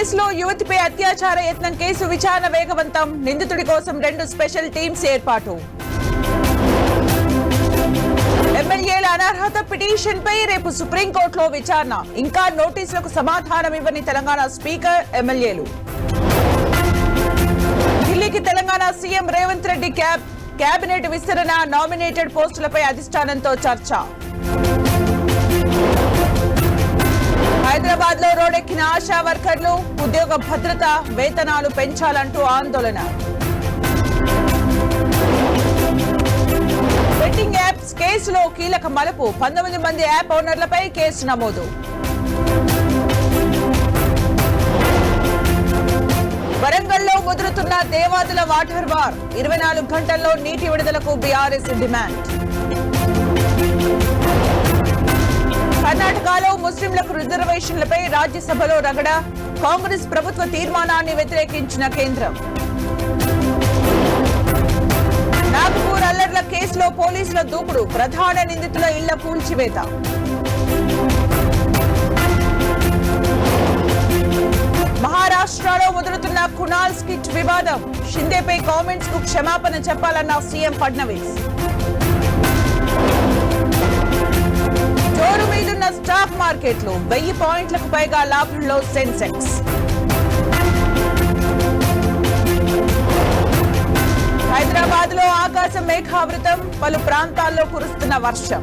కేసులో యువతిపై అత్యాచార యత్నం కేసు విచారణ వేగవంతం. నిందితుడి కోసం 2 స్పెషల్ టీమ్స్ ఏర్పాటు. ఎమ్మెల్యేల అనర్హత పిటిషన్ పై రేపు సుప్రీంకోర్టులో విచారణ. ఇంకా నోటీసులకు సమాధానం ఇవ్వని తెలంగాణ స్పీకర్, ఎమ్మెల్యేలు. ఢిల్లీకి తెలంగాణ సీఎం రేవంత్ రెడ్డి కేబినెట్ విస్తరణ, నామినేటెడ్ పోస్టులపై అధిష్టానంతో చర్చ. హైదరాబాద్ లో రోడ్డెక్కిన ఆశా వర్కర్లు, ఉద్యోగ భద్రత, వేతనాలు పెంచాలంటూ ఆందోళన. బెట్టింగ్ యాప్స్ కేసులో కీలక మలుపు. 19 మంది యాప్ ఓనర్లపై కేసు నమోదు. వరంగల్లో ముదురుతున్న దేవాదుల వాటర్ వార్. 24 గంటల్లో నీటి విడుదలకు బీఆర్ఎస్ డిమాండ్. కర్ణాటకలో ముస్లింలకు రిజర్వేషన్లపై రాజ్యసభలో రగడ. కాంగ్రెస్ ప్రభుత్వ తీర్మానాన్ని వ్యతిరేకించిన కేంద్రం. నాగపూర్ అల్లర్ల కేసులో పోలీసుల దూకుడు. ప్రధాన నిందితుల ఇళ్ల కూల్చివేత. మహారాష్ట్రలో ముదురుతున్న కునాల్ స్కిట్ వివాదం. షిందేపై కామెంట్స్ కు క్షమాపణ చెప్పాలన్న సీఎం ఫడ్నవీస్. జోరు మీదున్న స్టాక్ మార్కెట్లు. 1000 పాయింట్లకు పైగా లాభంలో సెన్సెక్స్. హైదరాబాద్ లో ఆకాశం మేఘావృతం. పలు ప్రాంతాల్లో కురుస్తున్న వర్షం.